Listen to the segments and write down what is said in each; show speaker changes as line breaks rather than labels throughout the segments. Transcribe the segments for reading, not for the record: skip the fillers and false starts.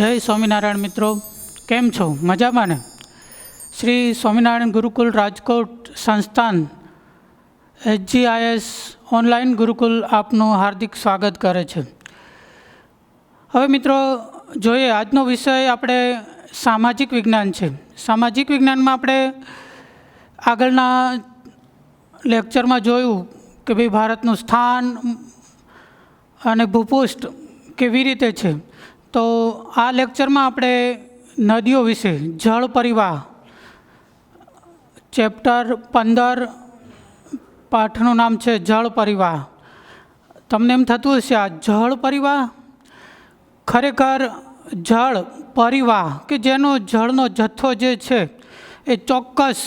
જય સ્વામિનારાયણ મિત્રો, કેમ છો? મજામાં ને? શ્રી સ્વામિનારાયણ ગુરુકુલ રાજકોટ સંસ્થાન HGIS ઓનલાઈન ગુરુકુલ આપનું હાર્દિક સ્વાગત કરે છે. હવે મિત્રો જોઈએ, આજનો વિષય આપણે સામાજિક વિજ્ઞાન છે. સામાજિક વિજ્ઞાનમાં આપણે આગળના લેક્ચરમાં જોયું કે ભાઈ ભારતનું સ્થાન અને ભૂપૃષ્ઠ કેવી રીતે છે. તો આ લેક્ચરમાં આપણે નદીઓ વિશે, જળ પરિવાહ, ચેપ્ટર 15 પાઠનું નામ છે જળ પરિવાહ. તમને એમ થતું હશે આ જળ પરિવાહ, ખરેખર જળ પરિવાહ કે જેનો જળનો જથ્થો જે છે એ ચોક્કસ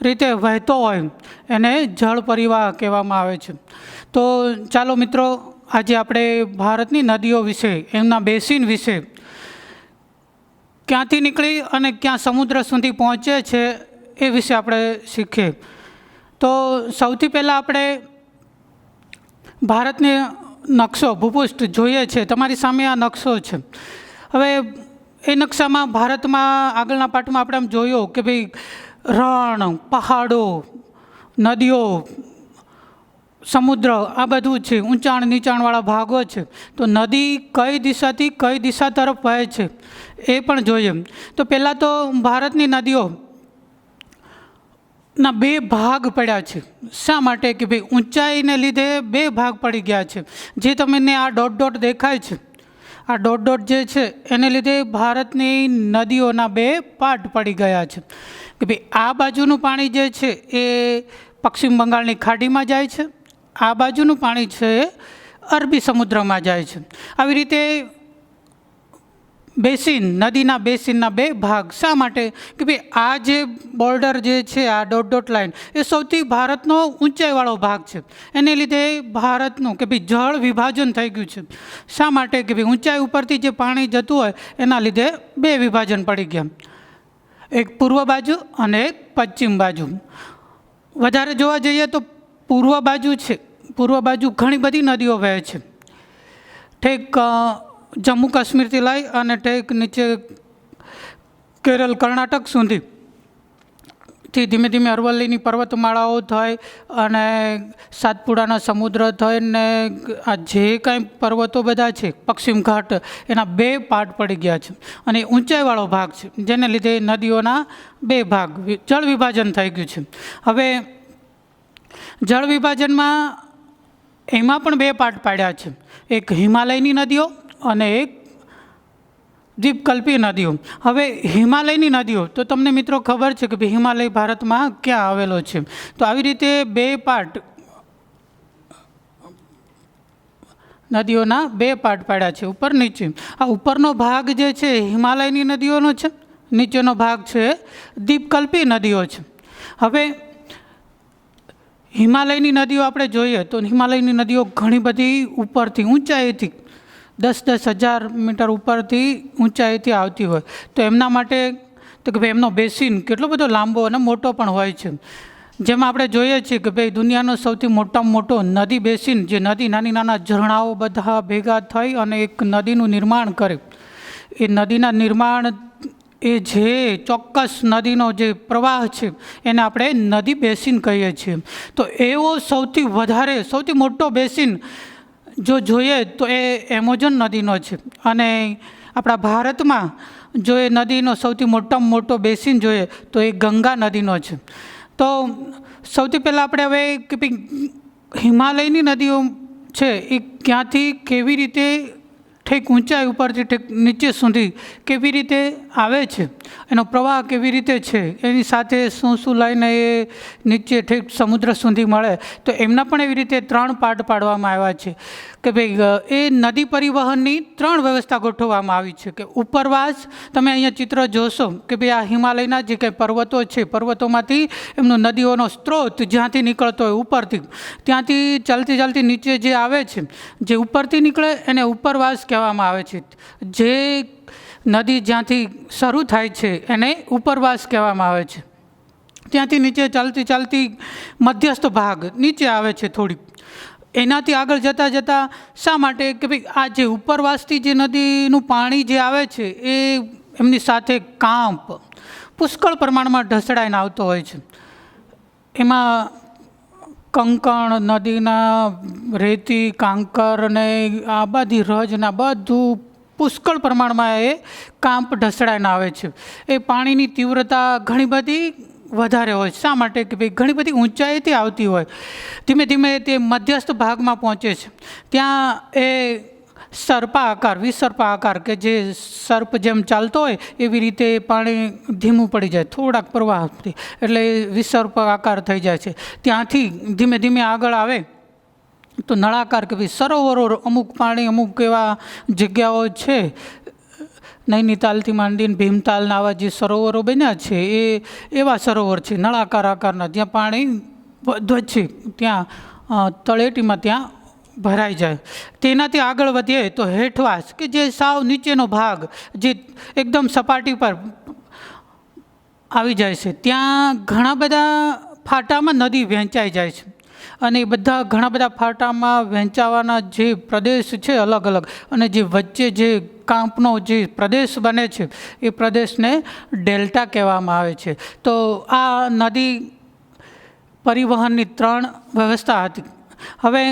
રીતે વહેતો હોય એને જળ પરિવાહ કહેવામાં આવે છે. તો ચાલો મિત્રો, આજે આપણે ભારતની નદીઓ વિશે, એમના બેસિન વિશે, ક્યાંથી નીકળી અને ક્યાં સમુદ્ર સુધી પહોંચે છે એ વિશે આપણે શીખીએ. તો સૌથી પહેલાં આપણે ભારતને નકશો, ભૂપૃષ્ઠ જોઈએ છે. તમારી સામે આ નકશો છે. હવે એ નકશામાં ભારતમાં આગળના પાઠમાં આપણે આમ જોયું કે ભાઈ રણ, પહાડો, નદીઓ, સમુદ્ર, આ બધું છે. ઊંચાણ નીચાણવાળા ભાગો છે. તો નદી કઈ દિશાથી કઈ દિશા તરફ વહે છે એ પણ જોઈએ. તો પહેલાં તો ભારતની નદીઓના બે ભાગ પડ્યા છે. શા માટે? કે ભાઈ ઊંચાઈને લીધે બે ભાગ પડી ગયા છે. જે તમને આ ડોટ ડોટ દેખાય છે, આ ડોટ ડોટ જે છે એને લીધે ભારતની નદીઓના બે પાર્ટ પડી ગયા છે. કે ભાઈ આ બાજુનું પાણી જે છે એ પશ્ચિમ બંગાળની ખાડીમાં જાય છે, આ બાજુનું પાણી છે એ અરબી સમુદ્રમાં જાય છે. આવી રીતે બેસિન, નદીના બેસિનના બે ભાગ. શા માટે? કે ભાઈ આ જે બોર્ડર જે છે, આ ડોટ ડોટ લાઈન, એ સૌથી ભારતનો ઊંચાઈવાળો ભાગ છે. એને લીધે ભારતનું કે ભાઈ જળ વિભાજન થઈ ગયું છે. શા માટે? કે ભાઈ ઊંચાઈ ઉપરથી જે પાણી જતું હોય એના લીધે બે વિભાજન પડી ગયા, એક પૂર્વ બાજુ અને એક પશ્ચિમ બાજુ. વધારે જોવા જઈએ તો પૂર્વ બાજુ છે, પૂર્વ બાજુ ઘણી બધી નદીઓ વહે છે. ઠેક જમ્મુ કાશ્મીરથી લઈ અને ઠેક નીચે કેરળ, કર્ણાટક સુધીથી ધીમે ધીમે અરવલ્લીની પર્વતમાળાઓ થઈ અને સાતપુડાના સમુદ્ર થઈને આ જે કાંઈ પર્વતો બધા છે, પશ્ચિમ ઘાટ, એના બે પાર્ટ પડી ગયા છે. અને ઊંચાઈવાળો ભાગ છે, જેને લીધે નદીઓના બે ભાગ, જળ વિભાજન થઈ ગયું છે. હવે જળ વિભાજનમાં એમાં પણ બે પાર્ટ પાડ્યા છે, એક હિમાલયની નદીઓ અને એક દ્વીપકલ્પી નદીઓ. હવે હિમાલયની નદીઓ તો તમને મિત્રો ખબર છે કે ભાઈ હિમાલય ભારતમાં ક્યાં આવેલો છે. તો આવી રીતે બે પાર્ટ, નદીઓના બે પાર્ટ પાડ્યા છે, ઉપર નીચે. આ ઉપરનો ભાગ જે છે હિમાલયની નદીઓનો છે, નીચેનો ભાગ છે દ્વીપકલ્પી નદીઓ છે. હવે હિમાલયની નદીઓ આપણે જોઈએ તો હિમાલયની નદીઓ ઘણી બધી ઉપરથી, ઊંચાઈથી 10,000 મીટર ઉપરથી ઊંચાઈથી આવતી હોય. તો એમના માટે તો કે ભાઈ એમનો બેસિન કેટલો બધો લાંબો અને મોટો પણ હોય છે. જેમાં આપણે જોઈએ છીએ કે ભાઈ દુનિયાનો સૌથી મોટામાં મોટો નદી બેસિન, જે નદી, નાની નાના ઝરણાઓ બધા ભેગા થઈ અને એક નદીનું નિર્માણ કરે. એ નદીના નિર્માણ, એ જે ચોક્કસ નદીનો જે પ્રવાહ છે એને આપણે નદી બેસિન કહીએ છીએ. તો એવો સૌથી વધારે, સૌથી મોટો બેસિન જો જોઈએ તો એ એમેઝોન નદીનો છે. અને આપણા ભારતમાં જો એ નદીનો સૌથી મોટામાં મોટો બેસિન જોઈએ તો એ ગંગા નદીનો છે. તો સૌથી પહેલાં આપણે હવે કે ભાઈ હિમાલયની નદીઓ છે એ ક્યાંથી, કેવી રીતે, ઠેક ઊંચાઈ ઉપરથી ઠેક નીચે સુધી કેવી રીતે આવે છે, એનો પ્રવાહ કેવી રીતે છે, એની સાથે શું શું લઈને એ નીચે ઠેક સમુદ્ર સુધી મળે. તો એમના પણ એવી રીતે 3 પાર્ટ પાડવામાં આવ્યા છે કે ભાઈ એ નદી પરિવહનની 3 વ્યવસ્થા ગોઠવવામાં આવી છે. કે ઉપરવાસ, તમે અહીંયા ચિત્ર જોશો કે ભાઈ આ હિમાલયના જે કંઈ પર્વતો છે, પર્વતોમાંથી એમનો નદીઓનો સ્ત્રોત જ્યાંથી નીકળતો હોય ઉપરથી, ત્યાંથી ચાલતી ચાલતી નીચે જે આવે છે, જે ઉપરથી નીકળે એને ઉપરવાસ કહેવામાં આવે છે. જે નદી જ્યાંથી શરૂ થાય છે એને ઉપરવાસ કહેવામાં આવે છે. ત્યાંથી નીચે ચાલતી ચાલતી મધ્યસ્થ ભાગ નીચે આવે છે થોડીક, એનાથી આગળ જતાં જતાં શા માટે કે ભાઈ આ જે ઉપરવાસથી જે નદીનું પાણી જે આવે છે એ એમની સાથે કાંપ પુષ્કળ પ્રમાણમાં ઢસડાઈને આવતો હોય છે. એમાં કંકણ, નદીના રેતી, કાંકર ને આ બધી રજના બધું પુષ્કળ પ્રમાણમાં એ કાંપ ઢસડાઈને આવે છે. એ પાણીની તીવ્રતા ઘણી બધી વધારે હોય. શા માટે કે ભાઈ ઘણી બધી ઊંચાઈથી આવતી હોય, ધીમે ધીમે તે મધ્યસ્થ ભાગમાં પહોંચે છે. ત્યાં એ સર્પાકાર, વિસર્પાકાર કે જે સર્પ જેમ ચાલતો હોય એવી રીતે પાણી ધીમું પડી જાય થોડાક પ્રવાહથી, એટલે વિસર્પાકાર થઈ જાય છે. ત્યાંથી ધીમે ધીમે આગળ આવે તો નળાકાર કે ભાઈ સરોવરો, અમુક પાણી અમુક એવા જગ્યાઓ છે નૈનીતાલથી માંડીને ભીમતાલના આવા જે સરોવરો બન્યા છે એ એવા સરોવર છે નળાકાર આકારના, જ્યાં પાણી વચ્ચે ત્યાં તળેટીમાં ત્યાં ભરાઈ જાય. તેનાથી આગળ વધીએ તો હેઠવાસ કે જે સાવ નીચેનો ભાગ જે એકદમ સપાટી પર આવી જાય છે, ત્યાં ઘણા બધા ફાટામાં નદી વહેંચાઈ જાય છે. અને એ બધા ઘણા બધા ફાટામાં વહેંચાવાના જે પ્રદેશ છે અલગ અલગ, અને જે વચ્ચે જે કાંપનો જે પ્રદેશ બને છે એ પ્રદેશને ડેલ્ટા કહેવામાં આવે છે. તો આ નદી પરિવહનની 3 વ્યવસ્થા હતી. હવે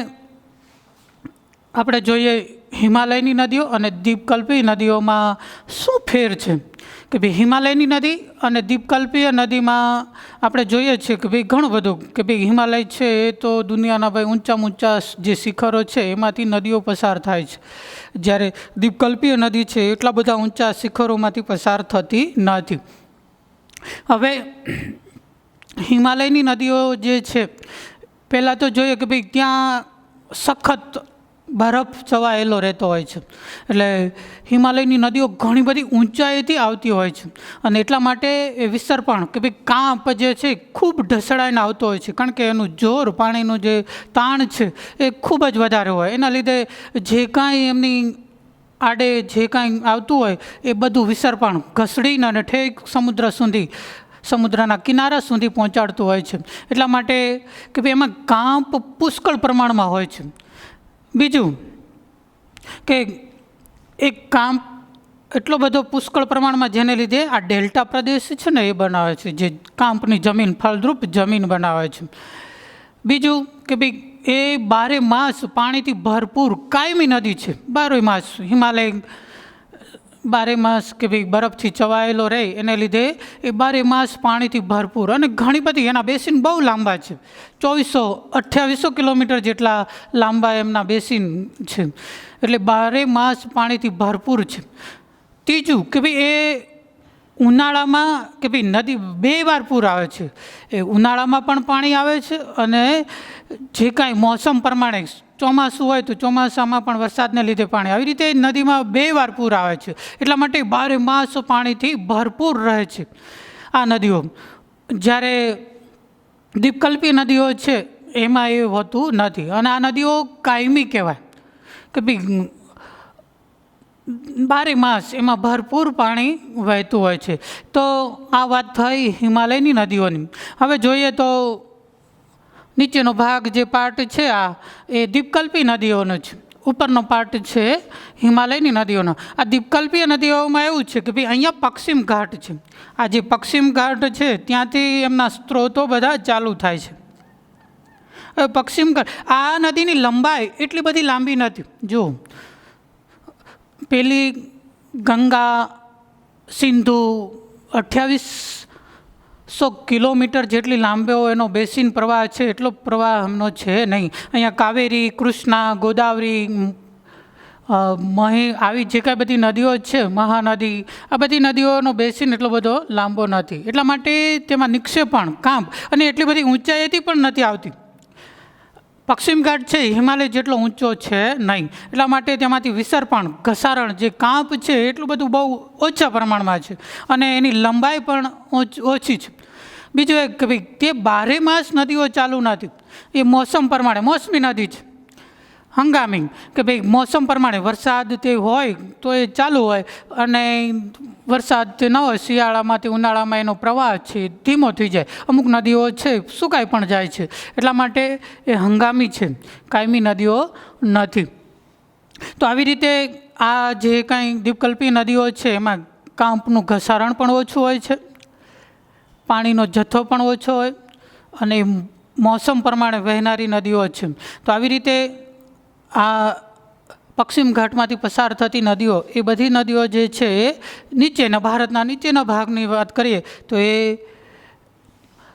આપણે જોઈએ હિમાલયની નદીઓ અને દ્વીપકલ્પીય નદીઓમાં શું ફેર છે. કે ભાઈ હિમાલયની નદી અને દ્વીપકલ્પીય નદીમાં આપણે જોઈએ છીએ કે ભાઈ ઘણું બધું કે ભાઈ હિમાલય છે એ તો દુનિયાના ભાઈ ઊંચામાં ઊંચા જે શિખરો છે એમાંથી નદીઓ પસાર થાય છે, જ્યારે દ્વીપકલ્પીય નદી છે એટલા બધા ઊંચા શિખરોમાંથી પસાર થતી નથી. હવે હિમાલયની નદીઓ જે છે, પહેલાં તો જોઈએ કે ભાઈ ત્યાં સખત બરફ છવાયેલો રહેતો હોય છે, એટલે હિમાલયની નદીઓ ઘણી બધી ઊંચાઈથી આવતી હોય છે. અને એટલા માટે એ વિસર્પણ કે ભાઈ કાંપ જે છે ખૂબ ઢસડાઈને આવતો હોય છે, કારણ કે એનું જોર, પાણીનું જે તાણ છે એ ખૂબ જ વધારે હોય. એના લીધે જે કાંઈ એમની આડે જે કાંઈ આવતું હોય એ બધું વિસર્પણ ઘસડીને અને ઠેક સમુદ્ર સુધી, સમુદ્રના કિનારા સુધી પહોંચાડતું હોય છે. એટલા માટે કે ભાઈ એમાં કાંપ પુષ્કળ પ્રમાણમાં હોય છે. બીજું કે એક કાંપ એટલો બધો પુષ્કળ પ્રમાણમાં જેને લીધે આ ડેલ્ટા પ્રદેશ છે ને એ બનાવે છે, જે કાંપની જમીન, ફળદ્રુપ જમીન બનાવે છે. બીજું કે ભાઈ એ 12 માસ પાણીથી ભરપૂર કાયમી નદી છે. 12 માસ હિમાલય 12 માસ કે ભાઈ બરફથી ચવાયેલો રહે એને લીધે એ 12 માસ પાણીથી ભરપૂર, અને ઘણી બધી એના બેસિન બહુ લાંબા છે, 2400-2800 કિલોમીટર જેટલા લાંબા એમના બેસિન છે, એટલે 12 માસ પાણીથી ભરપૂર છે. ત્રીજું કે ભાઈ એ ઉનાળામાં કે ભાઈ નદી 2 વાર પૂર આવે છે. એ ઉનાળામાં પણ પાણી આવે છે, અને જે કાંઈ મોસમ પ્રમાણે ચોમાસું હોય તો ચોમાસામાં પણ વરસાદને લીધે પાણી, આવી રીતે નદીમાં 2 વાર પૂર આવે છે. એટલા માટે 12 માસ પાણીથી ભરપૂર રહે છે આ નદીઓ. જ્યારે દ્વીપકલ્પી નદીઓ છે એમાં એ હોતું નથી, અને આ નદીઓ કાયમી કહેવાય કે ભાઈ 12 માસ એમાં ભરપૂર પાણી વહેતું હોય છે. તો આ વાત થઈ હિમાલયની નદીઓની. હવે જોઈએ તો નીચેનો ભાગ જે પાર્ટ છે આ એ દ્વીપકલ્પી નદીઓનો છે, ઉપરનો પાર્ટ છે હિમાલયની નદીઓનો. આ દ્વીપકલ્પીય નદીઓમાં એવું છે કે ભાઈ અહીંયા પશ્ચિમ ઘાટ છે. આ જે પશ્ચિમ ઘાટ છે ત્યાંથી એમના સ્ત્રોતો બધા ચાલુ થાય છે. પશ્ચિમ ઘાટ, આ નદીની લંબાઈ એટલી બધી લાંબી નથી. જો પેલી ગંગા, સિંધુ 2800 કિલોમીટર જેટલી લાંબો એનો બેસિન પ્રવાહ છે, એટલો પ્રવાહ એમનો છે નહીં. અહીંયા કાવેરી, કૃષ્ણા, ગોદાવરી, આવી જે કાંઈ બધી નદીઓ છે, મહાનદી, આ બધી નદીઓનો બેસિન એટલો બધો લાંબો નથી. એટલા માટે તેમાં નિક્ષેપણ, કાંપ અને એટલી બધી ઊંચાઈથી પણ નથી આવતી. પશ્ચિમ ઘાટ છે હિમાલય જેટલો ઊંચો છે નહીં, એટલા માટે તેમાંથી વિસર્પણ, ઘસારણ, જે કાંપ છે એટલું બધું બહુ ઓછા પ્રમાણમાં છે, અને એની લંબાઈ પણ ઓછી છે. બીજું એક કે ભાઈ તે 12 માસ નદીઓ ચાલુ નથી, એ મોસમ પ્રમાણે, મોસમી નદી છે, હંગામી કે ભાઈ મોસમ પ્રમાણે વરસાદ તે હોય તો એ ચાલુ હોય, અને વરસાદ ન હોય, શિયાળામાંથી ઉનાળામાં એનો પ્રવાહ છે ધીમો થઈ જાય. અમુક નદીઓ છે સુકાઈ પણ જાય છે, એટલા માટે એ હંગામી છે, કાયમી નદીઓ નથી. તો આવી રીતે આ જે કાંઈ દ્વીપકલ્પી નદીઓ છે એમાં કાંપનું ઘસારણ પણ ઓછું હોય છે, પાણીનો જથ્થો પણ ઓછો હોય અને મોસમ પ્રમાણે વહેનારી નદીઓ છે. તો આવી રીતે આ પશ્ચિમ ઘાટમાંથી પસાર થતી નદીઓ, એ બધી નદીઓ જે છે એ નીચેના, ભારતના નીચેના ભાગની વાત કરીએ તો એ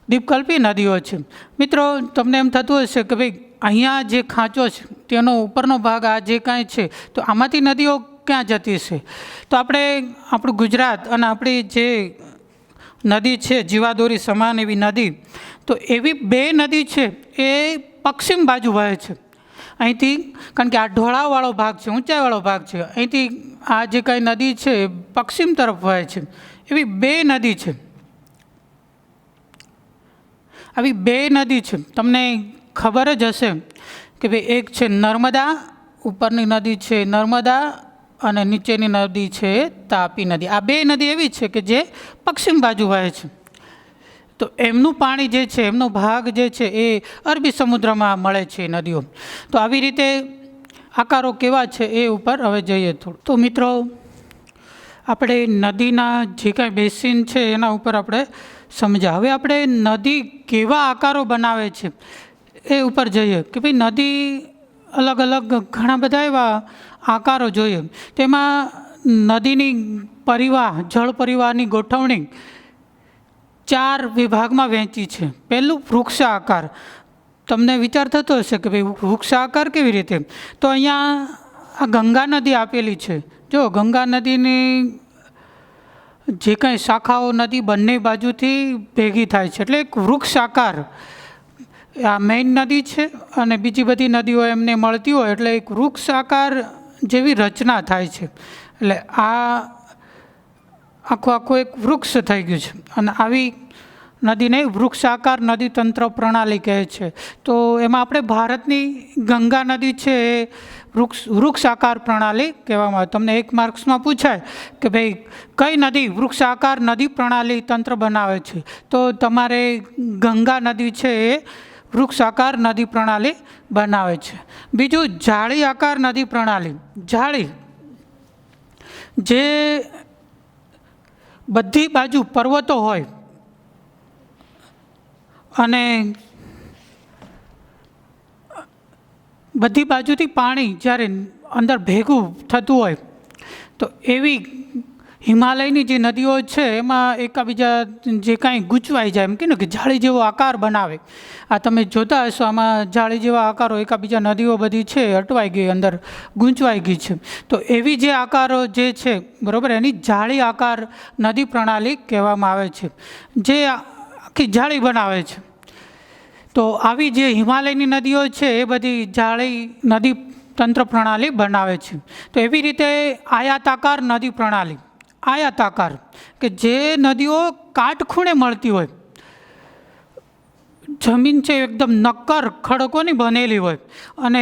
દ્વીપકલ્પી નદીઓ છે. મિત્રો, તમને એમ થતું હશે કે ભાઈ અહીંયા જે ખાંચો છે તેનો ઉપરનો ભાગ આ જે કાંઈ છે, તો આમાંથી નદીઓ ક્યાં જતી છે? તો આપણે આપણું ગુજરાત અને આપણી જે નદી છે જીવાદોરી સમાન એવી નદી, તો એવી બે નદી છે એ પશ્ચિમ બાજુ વહે છે અહીંથી, કારણ કે આ ઢોળાવવાળો ભાગ છે, ઊંચાઈવાળો ભાગ છે, અહીંથી આ જે કાંઈ નદી છે એ પશ્ચિમ તરફ વહે છે. એવી બે નદી છે, આવી બે નદી છે. તમને ખબર જ હશે કે ભાઈ એક છે નર્મદા, ઉપરની નદી છે નર્મદા અને નીચેની નદી છે તાપી નદી. આ બે નદી એવી છે કે જે પશ્ચિમ બાજુ વહે છે. તો એમનું પાણી જે છે, એમનો ભાગ જે છે એ અરબી સમુદ્રમાં મળે છે નદીઓ. તો આવી રીતે આકારો કેવા છે એ ઉપર હવે જઈએ થોડું. તો મિત્રો, આપણે નદીના જે કાંઈ બેસિન છે એના ઉપર આપણે સમજ્યા. હવે આપણે નદી કેવા આકારો બનાવે છે એ ઉપર જઈએ કે ભાઈ નદી અલગ અલગ ઘણા બધા એવા આકારો જોઈએ. તેમાં નદીની પરિવાહ, જળ પરિવાહની ગોઠવણી 4 વિભાગમાં વહેંચી છે. પહેલું વૃક્ષાકાર. તમને વિચાર થતો હશે કે ભાઈ વૃક્ષાકાર કેવી રીતે? તો અહીંયા આ ગંગા નદી આપેલી છે. જો ગંગા નદીની જે કાંઈ શાખાઓ નદી બંને બાજુથી ભેગી થાય છે, એટલે એક વૃક્ષાકાર. આ મેઇન નદી છે અને બીજી બધી નદીઓ એમને મળતી હોય એટલે એક વૃક્ષાકાર જેવી રચના થાય છે. એટલે આ આખું એક વૃક્ષ થઈ ગયું છે અને આવી નદીને વૃક્ષાકાર નદી તંત્ર પ્રણાલી કહે છે. તો એમાં આપણે ભારતની ગંગા નદી છે એ વૃક્ષાકાર પ્રણાલી કહેવામાં આવે. તમને 1 માર્ક્સમાં પૂછાય કે ભાઈ કઈ નદી વૃક્ષાકાર નદી પ્રણાલી તંત્ર બનાવે છે, તો તમારે ગંગા નદી છે એ વૃક્ષાકાર નદી પ્રણાલી બનાવે છે. બીજું જાળી આકાર નદી પ્રણાલી. જાળી જે બધી બાજુ પર્વતો હોય અને બધી બાજુથી પાણી જ્યારે અંદર ભેગું થતું હોય, તો એવી હિમાલયની જે નદીઓ છે એમાં એકાબીજા જે કાંઈ ગૂંચવાઈ જાય, એમ કે જાળી જેવો આકાર બનાવે. આ તમે જોતા હશો, આમાં જાળી જેવા આકારો, એકાબીજા નદીઓ બધી છે અટવાઈ ગઈ, અંદર ગૂંચવાઈ ગઈ છે. તો એવી જે આકારો જે છે, બરાબર, એની જાળી આકાર નદી પ્રણાલી કહેવામાં આવે છે, જે આખી જાળી બનાવે છે. તો આવી જે હિમાલયની નદીઓ છે એ બધી જાળી નદી તંત્ર પ્રણાલી બનાવે છે. તો એવી રીતે આયાતાકાર નદી પ્રણાલી. આયાતાકાર કે જે નદીઓ કાટખૂણે મળતી હોય, જમીન છે એકદમ નક્કર ખડકોની બનેલી હોય અને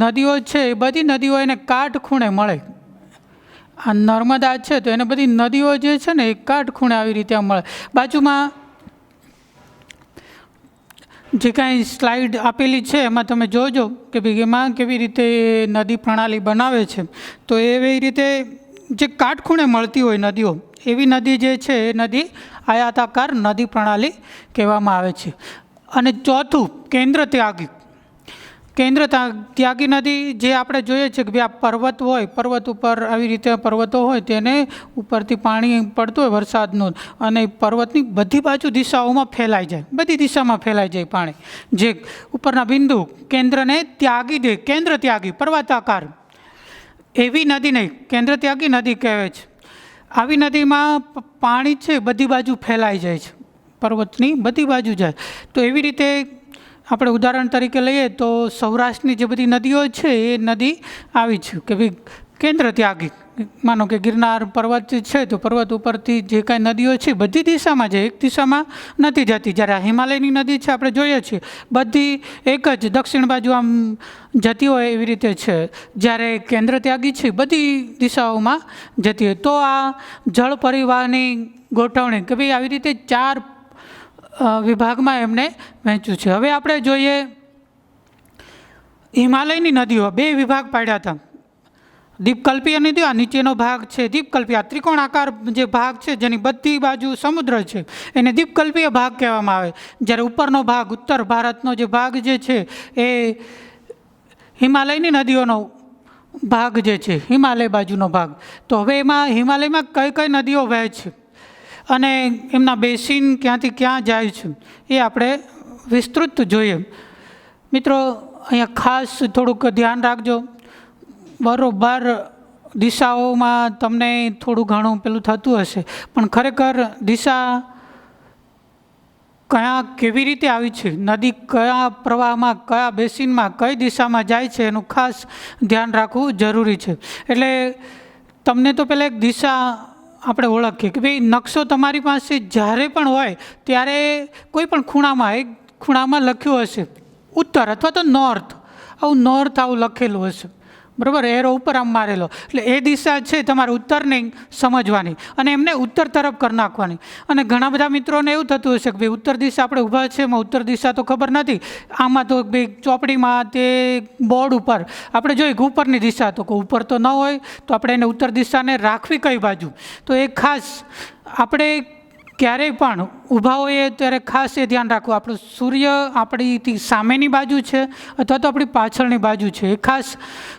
નદીઓ છે એ બધી નદીઓ એને કાટખૂણે મળે. આ નર્મદા છે તો એને બધી નદીઓ જે છે ને એ કાટખૂણે આવી રીતે મળે. બાજુમાં જે કાંઈ સ્લાઇડ આપેલી છે એમાં તમે જોજો કે ભાઈ એમાં કેવી રીતે નદી પ્રણાલી બનાવે છે. તો એવી રીતે જે કાટખૂણે મળતી હોય નદીઓ, એવી નદી જે છે એ નદી આયાતાકાર નદી પ્રણાલી કહેવામાં આવે છે. અને ચોથું કેન્દ્ર ત્યાગી. કેન્દ્ર ત્યાગી નદી જે આપણે જોઈએ છે કે ભાઈ આ પર્વત હોય, પર્વત ઉપર આવી રીતે પર્વતો હોય, તેને ઉપરથી પાણી પડતું હોય વરસાદનું અને પર્વતની બધી બાજુ દિશાઓમાં ફેલાઈ જાય, બધી દિશામાં ફેલાઈ જાય પાણી. જે ઉપરના બિંદુ કેન્દ્રને ત્યાગી દે, કેન્દ્ર ત્યાગી પર્વતાકાર, એવી નદીને કેન્દ્ર ત્યાગી નદી કહેવાય છે. આવી નદીમાં પાણી છે બધી બાજુ ફેલાઈ જાય છે, પર્વતની બધી બાજુ જાય. તો એવી રીતે આપણે ઉદાહરણ તરીકે લઈએ તો સૌરાષ્ટ્રની જે બધી નદીઓ છે એ નદી આવી છે કે ભાઈ કેન્દ્ર ત્યાગી માનો કે ગિરનાર પર્વત છે તો પર્વત ઉપરથી જે કાંઈ નદીઓ છે બધી દિશામાં જાય, એક દિશામાં નથી જતી. જ્યારે આ હિમાલયની નદી છે આપણે જોઈએ છીએ બધી એક જ દક્ષિણ બાજુ આમ જતી હોય એવી રીતે છે. જ્યારે કેન્દ્ર ત્યાગી છે બધી દિશાઓમાં જતી હોય. તો આ જળ પરિવહનની ગોઠવણી કે ભાઈ આવી રીતે 4 વિભાગમાં એમને વહેંચ્યું છે. હવે આપણે જોઈએ હિમાલયની નદીઓ 2 વિભાગ પાડ્યા હતા. દ્વીપકલ્પીય નદીઓ, આ નીચેનો ભાગ છે દ્વીપકલ્પીય, આ ત્રિકોણાકાર જે ભાગ છે જેની બધી બાજુ સમુદ્ર છે એને દ્વીપકલ્પીય ભાગ કહેવામાં આવે. જ્યારે ઉપરનો ભાગ ઉત્તર ભારતનો જે ભાગ જે છે એ હિમાલયની નદીઓનો ભાગ જે છે, હિમાલય બાજુનો ભાગ. તો હવે એમાં હિમાલયમાં કઈ કઈ નદીઓ વહે છે અને એમના બેસિન ક્યાંથી ક્યાં જાય છે એ આપણે વિસ્તૃત જોઈએ. મિત્રો અહીંયા ખાસ થોડુંક ધ્યાન રાખજો. બરોબર દિશાઓમાં તમને થોડું ઘણું પેલું થતું હશે, પણ ખરેખર દિશા કયા કેવી રીતે આવી છે, નદી કયા પ્રવાહમાં, કયા બેસિનમાં, કઈ દિશામાં જાય છે એનું ખાસ ધ્યાન રાખવું જરૂરી છે. એટલે તમને તો પહેલાં એક દિશા આપણે ઓળખીએ કે ભાઈ નકશો તમારી પાસે જ્યારે પણ હોય ત્યારે કોઈ પણ ખૂણામાં લખ્યું હશે ઉત્તર અથવા તો નોર્થ, આવું નોર્થ આવું લખેલું હશે, બરાબર, એરો ઉપર આમ મારેલો, એટલે એ દિશા છે તમારે ઉત્તરની સમજવાની અને એમને ઉત્તર તરફ કરી નાખવાની. અને ઘણા બધા મિત્રોને એવું થતું હશે કે ભાઈ ઉત્તર દિશા આપણે ઊભા છે એમાં ઉત્તર દિશા તો ખબર નથી, આમાં તો ભાઈ ચોપડીમાં તે બોર્ડ ઉપર આપણે જોઈએ કે ઉપરની દિશા, તો ઉપર તો ન હોય તો આપણે એને ઉત્તર દિશાને રાખવી કઈ બાજુ. તો એ ખાસ આપણે ક્યારેય પણ ઊભા હોઈએ ત્યારે ખાસ એ ધ્યાન રાખવું આપણું સૂર્ય આપણીથી સામેની બાજુ છે અથવા તો આપણી પાછળની બાજુ છે, એ ખાસ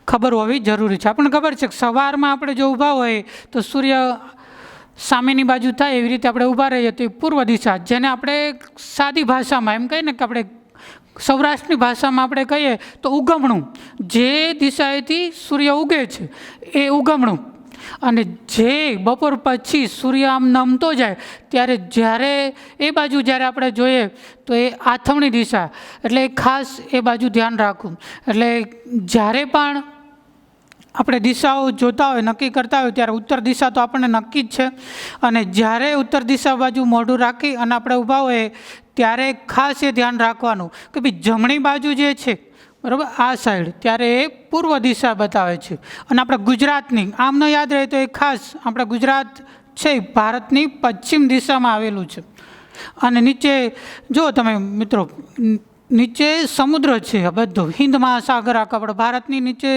ખબર હોવી જરૂરી છે. આપણને ખબર છે કે સવારમાં આપણે જો ઊભા હોઈએ તો સૂર્ય સામેની બાજુ થાય એવી રીતે આપણે ઊભા રહીએ તો એ પૂર્વ દિશા, જેને આપણે સાદી ભાષામાં એમ કહીએ ને કે આપણે સૌરાષ્ટ્રની ભાષામાં આપણે કહીએ તો ઉગમણું, જે દિશાએથી સૂર્ય ઉગે છે એ ઉગમણું. અને જે બપોર પછી સૂર્ય આમ નમતો જાય ત્યારે જ્યારે એ બાજુ જ્યારે આપણે જોઈએ તો એ આથમણી દિશા, એટલે ખાસ એ બાજુ ધ્યાન રાખવું. એટલે જ્યારે પણ આપણે દિશાઓ જોતા હોય, નક્કી કરતા હોય ત્યારે ઉત્તર દિશા તો આપણને નક્કી જ છે. અને જ્યારે ઉત્તર દિશા બાજુ મોઢું રાખી અને આપણે ઊભા હોઈએ ત્યારે ખાસ એ ધ્યાન રાખવાનું કે ભાઈ જમણી બાજુ જે છે, બરાબર, આ સાઈડ, ત્યારે એ પૂર્વ દિશા બતાવે છે. અને આપણે ગુજરાતની આમ ન યાદ રહે તો એ ખાસ આપણે ગુજરાત છે ભારતની પશ્ચિમ દિશામાં આવેલું છે. અને નીચે જો તમે મિત્રો નીચે સમુદ્ર છે, બધો હિન્દ મહાસાગર આખો આપણે ભારતની નીચે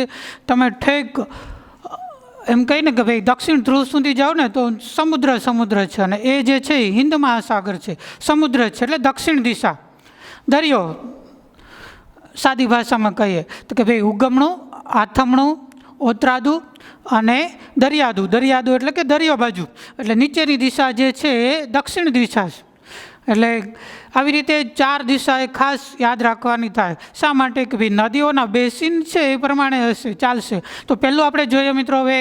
તમે ઠેક એમ કહીને કે ભાઈ દક્ષિણ ધ્રુવ સુધી જાઓ ને તો સમુદ્ર છે અને એ જે છે હિન્દ મહાસાગર છે, સમુદ્ર છે, એટલે દક્ષિણ દિશા. દરિયો સાદી ભાષામાં કહીએ તો કે ભાઈ ઉગમણું, આથમણું, ઓતરાદુ અને દરિયાદુ એટલે કે દરિયો બાજુ, એટલે નીચેની દિશા જે છે એ દક્ષિણ દિશા છે. એટલે આવી રીતે 4 દિશા એ ખાસ યાદ રાખવાની થાય. શા માટે કે ભાઈ નદીઓના બેસિન છે એ પ્રમાણે હશે, ચાલશે. તો પહેલું આપણે જોઈએ મિત્રો, હવે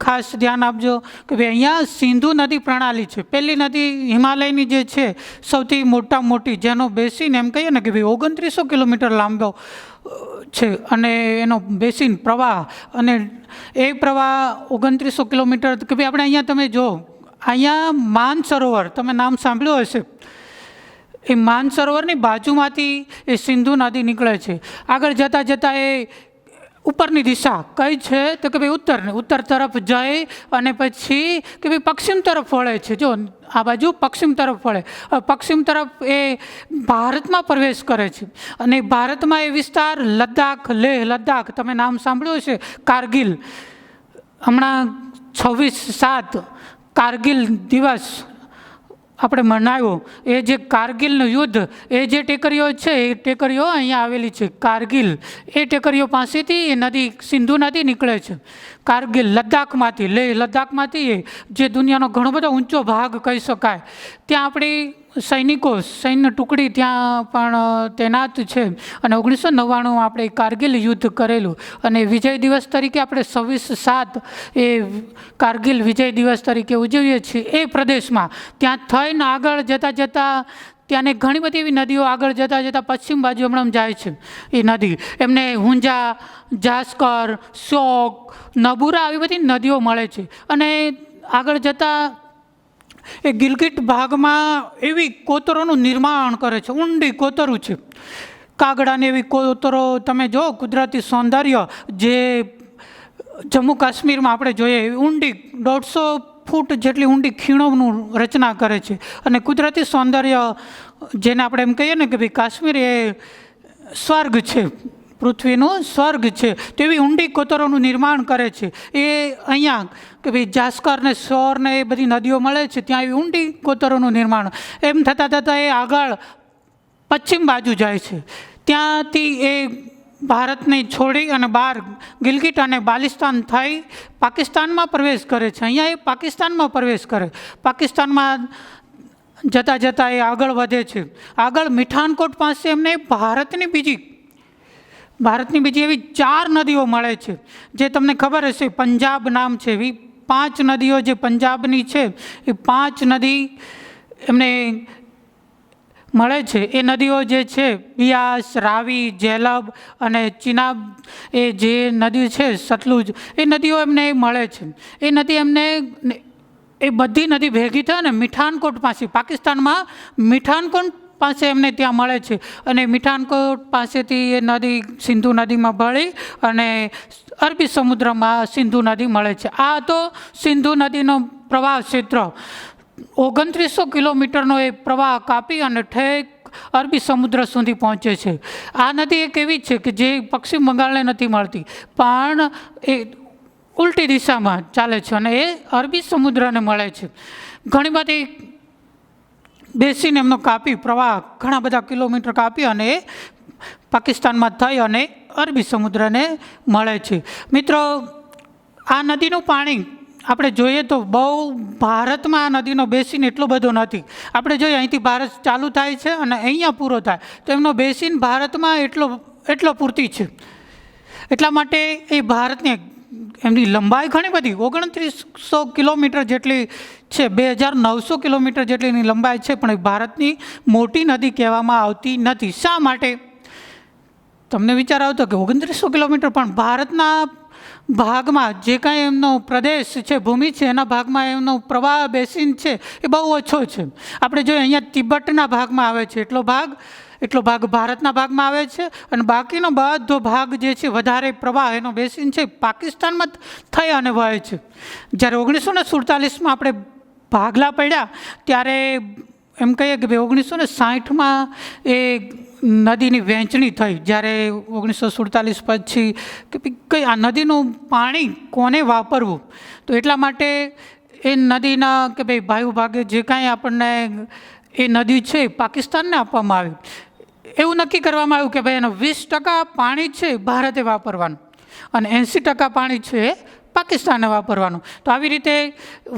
ખાસ ધ્યાન આપજો કે ભાઈ અહીંયા સિંધુ નદી પ્રણાલી છે. પહેલી નદી હિમાલયની જે છે સૌથી મોટી, જેનો બેસિન એમ કહીએ ને કે ભાઈ 2900 કિલોમીટર લાંબો છે અને એનો બેસિન પ્રવાહ, અને એ પ્રવાહ 2900 કિલોમીટર કે ભાઈ આપણે અહીંયા તમે જો અહીંયા માનસરોવર તમે નામ સાંભળ્યું હશે, એ માનસરોવરની બાજુમાંથી એ સિંધુ નદી નીકળે છે. આગળ જતાં એ ઉપરની દિશા કઈ છે તો કે ભાઈ ઉત્તર તરફ જાય અને પછી કે ભાઈ પશ્ચિમ તરફ વળે છે. જો આ બાજુ પશ્ચિમ તરફ વળે, પશ્ચિમ તરફ એ ભારતમાં પ્રવેશ કરે છે. અને ભારતમાં એ વિસ્તાર લદ્દાખ, લેહ લદ્દાખ તમે નામ સાંભળ્યું છે, કારગિલ, હમણાં 26/7 કારગિલ દિવસ આપણે મનાવ્યો. એ જે કારગિલનું યુદ્ધ, એ જે ટેકરીઓ છે એ ટેકરીઓ અહીંયા આવેલી છે કારગિલ, એ ટેકરીઓ પાસેથી એ નદી સિંધુ નદી નીકળે છે. કારગિલ લદ્દાખમાંથી, લેહ લદ્દાખમાંથી, એ જે દુનિયાનો ઘણો બધો ઊંચો ભાગ કહી શકાય, ત્યાં આપણી સૈન્ય ટુકડી ત્યાં પણ તૈનાત છે. અને 1999 આપણે કારગિલ યુદ્ધ કરેલું અને વિજય દિવસ તરીકે આપણે 26/7 એ કારગિલ વિજય દિવસ તરીકે ઉજવીએ છીએ. એ પ્રદેશમાં ત્યાં થઈને આગળ જતાં ત્યાંને ઘણી બધી એવી નદીઓ આગળ જતાં જતાં પશ્ચિમ બાજુ હમણાં જાય છે એ નદી, એમને હુંજા, જાસ્કર, શોક, નબુરા આવી બધી નદીઓ મળે છે. અને આગળ જતાં એ ગિલગિટ ભાગમાં એવી કોતરોનું નિર્માણ કરે છે, ઊંડી કોતરું છે, કાગડાની એવી કોતરો તમે જો, કુદરતી સૌંદર્ય જે જમ્મુ કાશ્મીરમાં આપણે જોઈએ એવી ઊંડી 150 ફૂટ જેટલી ઊંડી ખીણોનું રચના કરે છે. અને કુદરતી સૌંદર્ય જેને આપણે એમ કહીએ ને કે ભાઈ કાશ્મીર એ સ્વર્ગ છે, પૃથ્વીનું સ્વર્ગ છે, તેવી ઊંડી કોતરોનું નિર્માણ કરે છે. એ અહીંયા કે ભાઈ જાસ્કર ને સોર ને એ બધી નદીઓ મળે છે, ત્યાં એવી ઊંડી કોતરોનું નિર્માણ. એમ થતાં થતાં એ આગળ પશ્ચિમ બાજુ જાય છે. ત્યાંથી એ ભારતને છોડી અને બહાર ગિલગિટ અને બાલ્ટિસ્તાન થઈ પાકિસ્તાનમાં પ્રવેશ કરે છે. અહીંયા એ પાકિસ્તાનમાં પ્રવેશ કરે, પાકિસ્તાનમાં જતાં જતાં એ આગળ વધે છે. આગળ મીઠાનકોટ પાસે એમને ભારતની બીજી એવી 4 નદીઓ મળે છે, જે તમને ખબર હશે, પંજાબ નામ છે. એવી 5 નદીઓ જે પંજાબની છે, એ 5 નદી એમને મળે છે. એ નદીઓ જે છે બિયાસ, રાવી, જેલબ અને ચિનાબ, એ જે નદી છે સતલુજ, એ નદીઓ એમને મળે છે. એ નદી એમને, એ બધી નદી ભેગી થાય ને મીઠાનકોટ પાસે, પાકિસ્તાનમાં મીઠાનકોટ પાસે એમને ત્યાં મળે છે. અને મીઠાનકોટ પાસેથી એ નદી સિંધુ નદીમાં ભળી અને અરબી સમુદ્રમાં સિંધુ નદી મળે છે. આ તો સિંધુ નદીનો પ્રવાહ ક્ષેત્ર 2900 કિલોમીટરનો એ પ્રવાહ કાપી અને ઠેક અરબી સમુદ્ર સુધી પહોંચે છે. આ નદી એક એવી છે કે જે પશ્ચિમ બંગાળને નથી મળતી, પણ એ ઉલટી દિશામાં ચાલે છે અને એ અરબી સમુદ્રને મળે છે. ઘણી બધી બેસીને એમનો કાપી પ્રવાહ ઘણા બધા કિલોમીટર કાપી અને એ પાકિસ્તાનમાં થઈ અને અરબી સમુદ્રને મળે છે. મિત્રો, આ નદીનું પાણી આપણે જોઈએ તો બહુ ભારતમાં આ નદીનો બેસીન એટલો બધો નથી. આપણે જોઈએ અહીંથી ભારત ચાલુ થાય છે અને અહીંયા પૂરો થાય, તો એમનો બેસીન ભારતમાં એટલો પૂરતી છે. એટલા માટે એ ભારતની એમની લંબાઈ ઘણી બધી 2900 કિલોમીટર જેટલી છે, 2900 કિલોમીટર જેટલીની લંબાઈ છે, પણ એ ભારતની મોટી નદી કહેવામાં આવતી નથી. શા માટે? તમને વિચાર આવતો કે 2900 કિલોમીટર, પણ ભારતના ભાગમાં જે કાંઈ એમનો પ્રદેશ છે, ભૂમિ છે, એના ભાગમાં એમનો પ્રવાહ બેસીન છે એ બહુ ઓછો છે. આપણે જોઈએ અહીંયા તિબેટના ભાગમાં આવે છે એટલો ભાગ ભારતના ભાગમાં આવે છે, અને બાકીનો બધો ભાગ જે છે વધારે પ્રવાહ એનો બેસીન છે પાકિસ્તાનમાં થઈ અને વહે છે. જ્યારે 1947માં આપણે ભાગલા પડ્યા ત્યારે એમ કહીએ કે ભાઈ 1960માં એ નદીની વહેંચણી થઈ. જ્યારે 1947 પછી કે કઈ આ નદીનું પાણી કોને વાપરવું, તો એટલા માટે એ નદીના કે ભાઈ ભાઈ ભાગે જે કાંઈ આપણને એ નદી છે પાકિસ્તાનને આપવામાં આવી. એવું નક્કી કરવામાં આવ્યું કે ભાઈ એનો 20% પાણી છે ભારતે વાપરવાનું અને 80% પાણી છે પાકિસ્તાને વાપરવાનું. તો આવી રીતે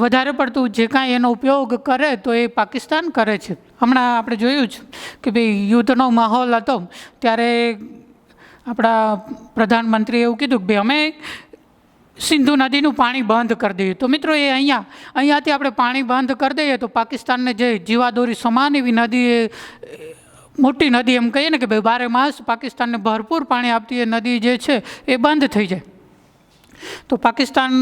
વધારે પડતું જે કાંઈ એનો ઉપયોગ કરે તો એ પાકિસ્તાન કરે છે. હમણાં આપણે જોયું છે કે ભાઈ યુદ્ધનો માહોલ હતો ત્યારે આપણા પ્રધાનમંત્રીએ એવું કીધું કે ભાઈ અમે સિંધુ નદીનું પાણી બંધ કરી દઈએ. તો મિત્રો એ અહીંયાથી આપણે પાણી બંધ કરી દઈએ તો પાકિસ્તાનને જે જીવાદોરી સમાન એવી નદી, મોટી નદી એમ કહીએ ને કે ભાઈ 12 માસ પાકિસ્તાનને ભરપૂર પાણી આપતી એ નદી જે છે એ બંધ થઈ જાય. તો પાકિસ્તાન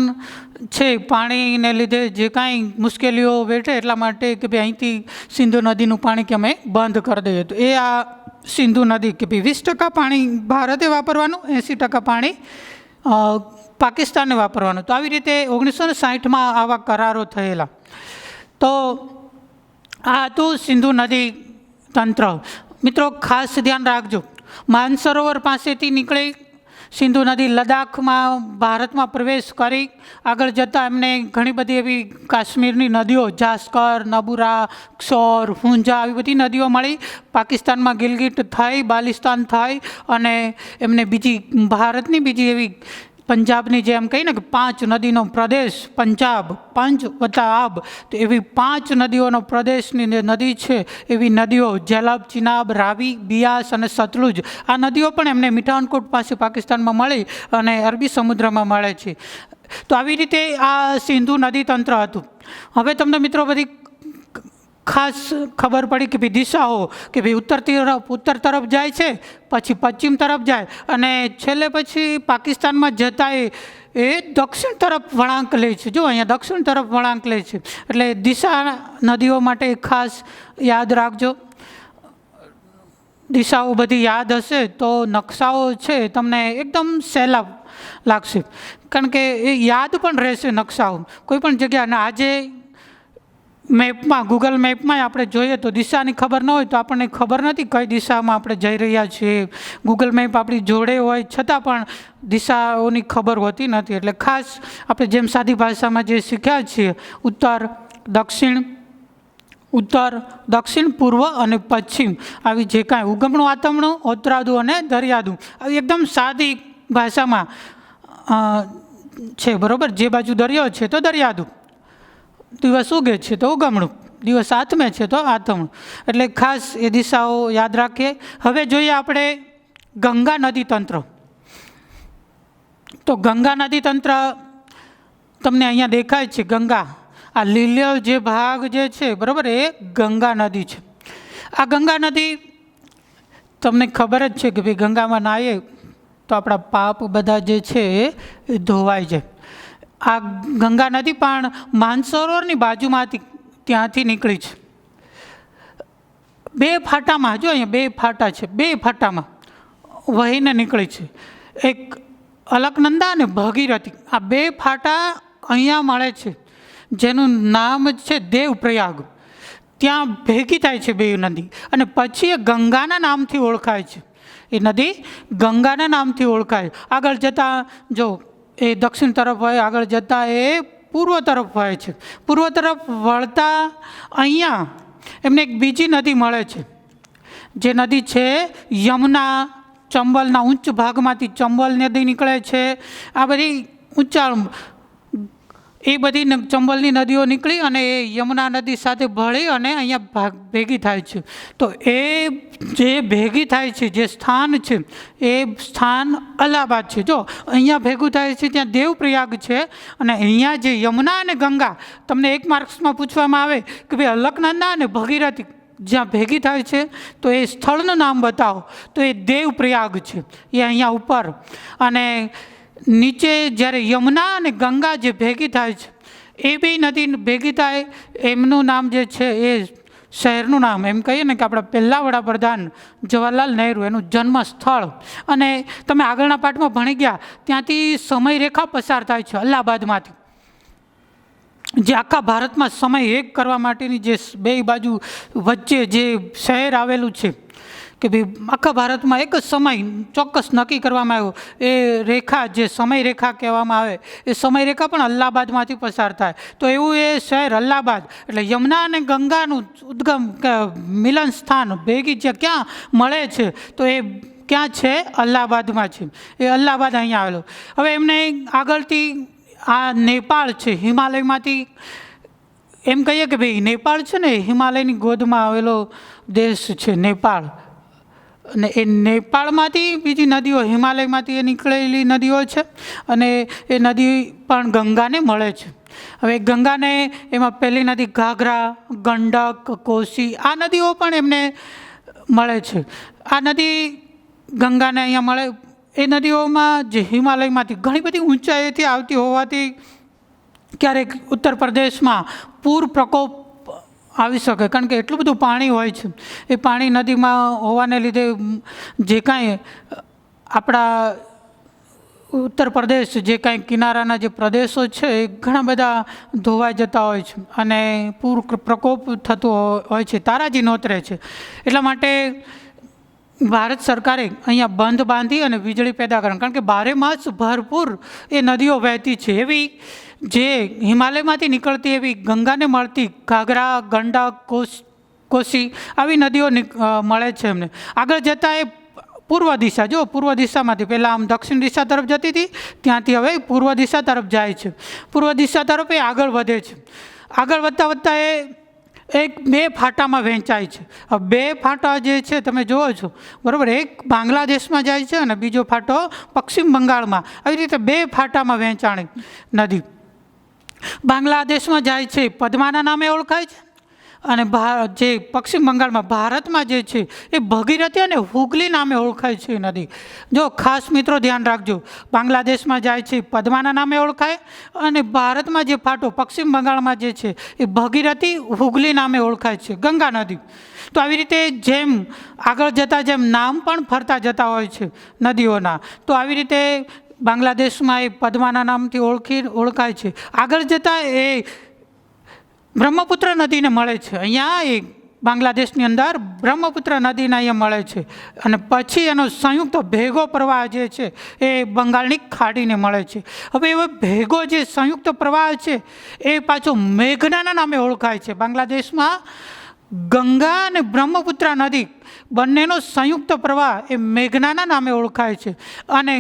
છે પાણીને લીધે જે કાંઈ મુશ્કેલીઓ વેઠે એટલા માટે કે ભાઈ અહીંથી સિંધુ નદીનું પાણી કે અમે બંધ કરી દઈએ. તો એ આ સિંધુ નદી કે ભાઈ 20% પાણી ભારતે વાપરવાનું, 80% પાણી પાકિસ્તાનને વાપરવાનું. તો આવી રીતે 1960માં આવા કરારો થયેલા. તો આ હતું સિંધુ નદી તંત્ર. મિત્રો ખાસ ધ્યાન રાખજો, માનસરોવર પાસેથી નીકળી સિંધુ નદી લદ્દાખમાં ભારતમાં પ્રવેશ કરી આગળ જતાં એમને ઘણી બધી એવી કાશ્મીરની નદીઓ, જાસ્કર, નબુરા, ક્ષોર, હુંજા આવી બધી નદીઓ મળી. પાકિસ્તાનમાં ગિલગિટ થઈ, બાલ્ટિસ્તાન થઈ અને એમને ભારતની બીજી એવી પંજાબની જે એમ કહીએ ને કે 5 નદીનો પ્રદેશ, પંજાબ, પંજ વત્તા આબ, તો એવી 5 નદીઓનો પ્રદેશની નદી છે એવી નદીઓ જેલબ, ચિનાબ, રાવી, બિયાસ અને સતલુજ, આ નદીઓ પણ એમને મીઠાનકોટ પાસે પાકિસ્તાનમાં મળી અને અરબી સમુદ્રમાં મળે છે. તો આવી રીતે આ સિંધુ નદી તંત્ર હતું. હવે તમને મિત્રો બધી ખાસ ખબર પડી કે ભાઈ દિશાઓ કે ભાઈ ઉત્તર તરફ જાય છે, પછી પશ્ચિમ તરફ જાય અને છેલ્લે પછી પાકિસ્તાનમાં જતા એ દક્ષિણ તરફ વળાંક લે છે. જો અહીંયા દક્ષિણ તરફ વળાંક લે છે. એટલે દિશા નદીઓ માટે ખાસ યાદ રાખજો. દિશાઓ બધી યાદ હશે તો નકશાઓ છે તમને એકદમ સહેલા લાગશે, કારણ કે એ યાદ પણ રહેશે નકશાઓ કોઈ પણ જગ્યા. અને આજે મેપમાં, ગૂગલ મેપમાં આપણે જોઈએ તો દિશાની ખબર ન હોય તો આપણને ખબર નથી કઈ દિશામાં આપણે જઈ રહ્યા છીએ. ગૂગલ મેપ આપણી જોડે હોય છતાં પણ દિશાઓની ખબર હોતી નથી. એટલે ખાસ આપણે જેમ સાદી ભાષામાં જે શીખ્યા છીએ ઉત્તર, દક્ષિણ, પૂર્વ અને પશ્ચિમ, આવી જે કાંઈ ઉગમણું, આથમણું, ઓતરાદું અને દરિયાદું, આવી એકદમ સાદી ભાષામાં છે. બરાબર, જે બાજુ દરિયો છે તો દરિયાદું, દિવસ ઉગે છે તો ઉગમણું, દિવસ આથમે છે તો આથમણું. એટલે ખાસ એ દિશાઓ યાદ રાખીએ. હવે જોઈએ આપણે ગંગા નદી તંત્ર. તો ગંગા નદી તંત્ર તમને અહીંયા દેખાય છે. ગંગા, આ લીલો જે ભાગ જે છે બરાબર, એ ગંગા નદી છે. આ ગંગા નદી તમને ખબર જ છે કે ભાઈ ગંગામાં નાહીએ તો આપણા પાપ બધા જે છે એ ધોવાઈ જાય. આ ગંગા નદી પણ માનસરોવરની બાજુમાંથી ત્યાંથી નીકળી છે. 2 ફાટામાં, જો અહીંયા 2 ફાટા છે, 2 ફાટામાં વહીને નીકળી છે. એક અલકનંદા અને ભગીરથી, આ 2 ફાટા અહીંયા મળે છે જેનું નામ છે દેવપ્રયાગ. ત્યાં ભેગી થાય છે 2 નદી અને પછી એ ગંગાના નામથી ઓળખાય છે. એ નદી ગંગાના નામથી ઓળખાય. આગળ જતાં જો એ દક્ષિણ તરફ હોય, આગળ જતાં એ પૂર્વ તરફ હોય છે. પૂર્વ તરફ વળતા અહીંયા એમને એક બીજી નદી મળે છે, જે નદી છે યમુના. ચંબલના ઉચ્ચ ભાગમાંથી ચંબલ નદી નીકળે છે. આ બધી ઊંચાણ, એ બધી ચંબલની નદીઓ નીકળી અને એ યમુના નદી સાથે ભળી અને અહીંયા ભેગી થાય છે. તો એ જે ભેગી થાય છે, જે સ્થાન છે, એ સ્થાન અલ્હાબાદ છે. જો અહીંયા ભેગું થાય છે ત્યાં દેવપ્રયાગ છે, અને અહીંયા જે યમુના અને ગંગા, તમને 1 માર્ક્સમાં પૂછવામાં આવે કે ભાઈ અલકનંદા અને ભગીરથી જ્યાં ભેગી થાય છે તો એ સ્થળનું નામ બતાવો, તો એ દેવપ્રયાગ છે. એ અહીંયા ઉપર. અને નીચે જ્યારે યમુના અને ગંગા જે ભેગી થાય છે, એ 2 નદી ભેગી થાય, એમનું નામ જે છે એ શહેરનું નામ, એમ કહીએ ને કે આપણા પહેલાં વડાપ્રધાન જવાહરલાલ નહેરુ, એનું જન્મ સ્થળ. અને તમે આગળના પાઠમાં ભણી ગયા, ત્યાંથી સમયરેખા પસાર થાય છે અલ્હાબાદમાંથી, જે આખા ભારતમાં સમય એક કરવા માટેની જે 2 બાજુ વચ્ચે જે શહેર આવેલું છે કે ભાઈ આખા ભારતમાં એક જ સમય ચોક્કસ નક્કી કરવામાં આવ્યો. એ રેખા જે સમય રેખા કહેવામાં આવે, એ સમય રેખા પણ અલ્હાબાદમાંથી પસાર થાય. તો એવું એ શહેર અલ્હાબાદ, એટલે યમુના અને ગંગાનું ઉદ્ગમ મિલન સ્થાન ભેગી જે ક્યાં મળે છે તો એ ક્યાં છે? અલ્હાબાદમાં છે. એ અલ્હાબાદ અહીંયા આવેલો. હવે એમને આગળથી આ નેપાળ છે, હિમાલયમાંથી એમ કહીએ કે ભાઈ નેપાળ છે ને હિમાલયની ગોદમાં આવેલો દેશ છે નેપાળ. અને એ નેપાળમાંથી બીજી નદીઓ, હિમાલયમાંથી એ નીકળેલી નદીઓ છે, અને એ નદી પણ ગંગાને મળે છે. હવે ગંગાને એમાં પહેલી નદી ઘાઘરા, ગંડક, કોસી, આ નદીઓ પણ એમને મળે છે. આ નદી ગંગાને અહીંયા મળે. એ નદીઓમાં જે હિમાલયમાંથી ઘણી બધી ઊંચાઈથી આવતી હોવાથી ક્યારેક ઉત્તર પ્રદેશમાં પૂર પ્રકોપ આવી શકે, કારણ કે એટલું બધું પાણી હોય છે. એ પાણી નદીમાં હોવાને લીધે જે કાંઈ આપણા ઉત્તર પ્રદેશ, જે કાંઈ કિનારાના જે પ્રદેશો છે એ ઘણા બધા ધોવાઈ જતા હોય છે અને પૂર પ્રકોપ થતો હોય છે, તારાજી નોતરે છે. એટલા માટે ભારત સરકારે અહીંયા બંધ બાંધી અને વીજળી પેદા કરવાનું, કારણ કે 12 માસ ભરપૂર એ નદીઓ વહેતી છે. એવી જે હિમાલયમાંથી નીકળતી એવી ગંગાને મળતી ઘાઘરા, ગંડક, કોસી, આવી નદીઓ મળે છે એમને. આગળ જતાં એ પૂર્વ દિશા, જો પૂર્વ દિશામાંથી પહેલાં આમ દક્ષિણ દિશા તરફ જતી હતી, ત્યાંથી હવે પૂર્વ દિશા તરફ જાય છે. પૂર્વ દિશા તરફ એ આગળ વધે છે. આગળ વધતા વધતા એ 2 ફાટામાં વહેંચાય છે. હવે 2 ફાટા જે છે તમે જુઓ છો બરાબર, એક બાંગ્લાદેશમાં જાય છે અને બીજો ફાટો પશ્ચિમ બંગાળમાં. આવી રીતે 2 ફાટામાં વહેંચાણી નદી. બાંગ્લાદેશમાં જાય છે પદ્માના નામે ઓળખાય છે, અને જે પશ્ચિમ બંગાળમાં ભારતમાં જે છે એ ભગીરથી અને હુગલી નામે ઓળખાય છે નદી. જો ખાસ મિત્રો ધ્યાન રાખજો, બાંગ્લાદેશમાં જાય છે પદ્માના નામે ઓળખાય, અને ભારતમાં જે ફાટો પશ્ચિમ બંગાળમાં જે છે એ ભગીરથી હુગલી નામે ઓળખાય છે, ગંગા નદી. તો આવી રીતે જેમ આગળ જતાં જેમ નામ પણ ફરતા જતા હોય છે નદીઓના, તો આવી રીતે બાંગ્લાદેશમાં એ પદ્માના નામથી ઓળખાય છે. આગળ જતાં એ બ્રહ્મપુત્ર નદીને મળે છે. અહીંયા એ બાંગ્લાદેશની અંદર બ્રહ્મપુત્ર નદીને અહીંયા મળે છે, અને પછી એનો સંયુક્ત ભેગો પ્રવાહ જે છે એ બંગાળની ખાડીને મળે છે. હવે એવો ભેગો જે સંયુક્ત પ્રવાહ છે એ પાછો મેઘનાના નામે ઓળખાય છે. બાંગ્લાદેશમાં ગંગા અને બ્રહ્મપુત્ર નદી બંનેનો સંયુક્ત પ્રવાહ એ મેઘનાના નામે ઓળખાય છે. અને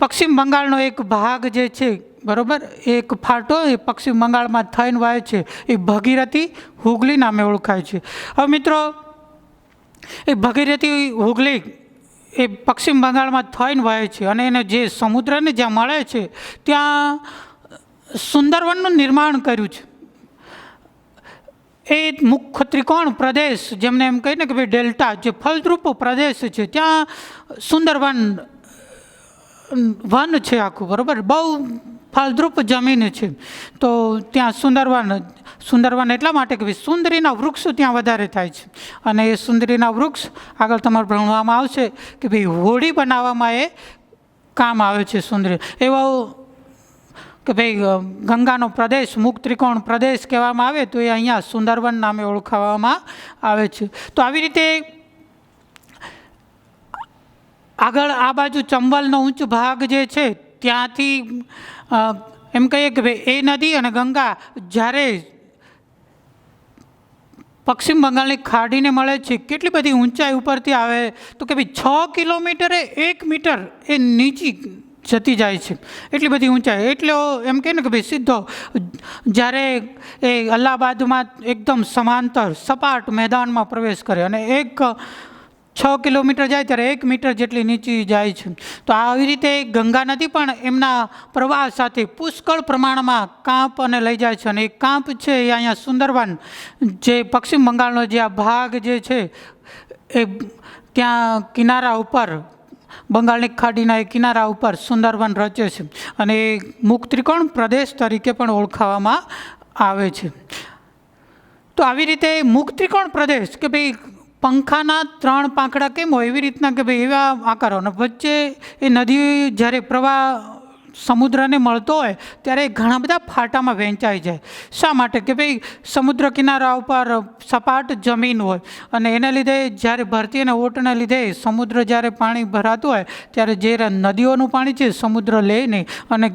પશ્ચિમ બંગાળનો એક ભાગ જે છે, બરાબર, એક ફાટો એ પશ્ચિમ બંગાળમાં થઈને વહે છે, એ ભગીરથી હુગલી નામે ઓળખાય છે. હવે મિત્રો, એ ભગીરથી હુગલી એ પશ્ચિમ બંગાળમાં થઈને વહે છે, અને એને જે સમુદ્રને જ્યાં મળે છે ત્યાં સુંદરવનનું નિર્માણ કર્યું છે. એ મુખ્ય ત્રિકોણ પ્રદેશ, જેમને એમ કહીને કે ભાઈ ડેલ્ટા, જે ફળદ્રુપ પ્રદેશ છે, ત્યાં સુંદરવન વન છે આખું, બરાબર, બહુ ફળદ્રુપ જમીન છે. તો ત્યાં સુંદરવન એટલા માટે કે ભાઈ સુંદરીના વૃક્ષો ત્યાં વધારે થાય છે, અને એ સુંદરીના વૃક્ષ આગળ તમારે ભણવામાં આવશે કે ભાઈ હોડી બનાવવામાં એ કામ આવે છે. સુંદરી એવો કે ભાઈ ગંગાનો પ્રદેશ મુખ ત્રિકોણ પ્રદેશ કહેવામાં આવે તો એ અહીંયા સુંદરવન નામે ઓળખાવવામાં આવે છે. તો આવી રીતે આગળ આ બાજુ ચંબલનો ઊંચ ભાગ જે છે ત્યાંથી એમ કહીએ કે ભાઈ એ નદી અને ગંગા જ્યારે પશ્ચિમ બંગાળની ખાડીને મળે છે, કેટલી બધી ઊંચાઈ ઉપરથી આવે તો કે ભાઈ 6 કિલોમીટરે 1 મીટર એ નીચી જતી જાય છે, એટલી બધી ઊંચાઈ. એટલે એમ કહે ને કે ભાઈ સીધો જ્યારે એ અલ્હાબાદમાં એકદમ સમાંતર સપાટ મેદાનમાં પ્રવેશ કરે અને 6 કિલોમીટર જાય ત્યારે 1 મીટર જેટલી નીચી જાય છે. તો આવી રીતે ગંગા નદી પણ એમના પ્રવાહ સાથે પુષ્કળ પ્રમાણમાં કાંપ અને લઈ જાય છે, અને એ કાંપ છે એ અહીંયા સુંદરવન, જે પશ્ચિમ બંગાળનો જે આ ભાગ જે છે એ ત્યાં કિનારા ઉપર બંગાળની ખાડીના એ કિનારા ઉપર સુંદરવન રચે છે, અને એ મુખ ત્રિકોણ પ્રદેશ તરીકે પણ ઓળખાવવામાં આવે છે. તો આવી રીતે મુખ ત્રિકોણ પ્રદેશ કે ભાઈ પંખાના 3 પાંખડા કેમ હોય એવી રીતના કે ભાઈ એવા આકારો, અને વચ્ચે એ નદી જ્યારે પ્રવાહ સમુદ્રને મળતો હોય ત્યારે ઘણા બધા ફાટામાં વહેંચાઈ જાય. શા માટે કે ભાઈ સમુદ્ર કિનારા ઉપર સપાટ જમીન હોય, અને એને લીધે જ્યારે ભરતી અને ઓટને લીધે સમુદ્ર જ્યારે પાણી ભરાતું હોય ત્યારે જે નદીઓનું પાણી છે સમુદ્ર લે નહીં, અને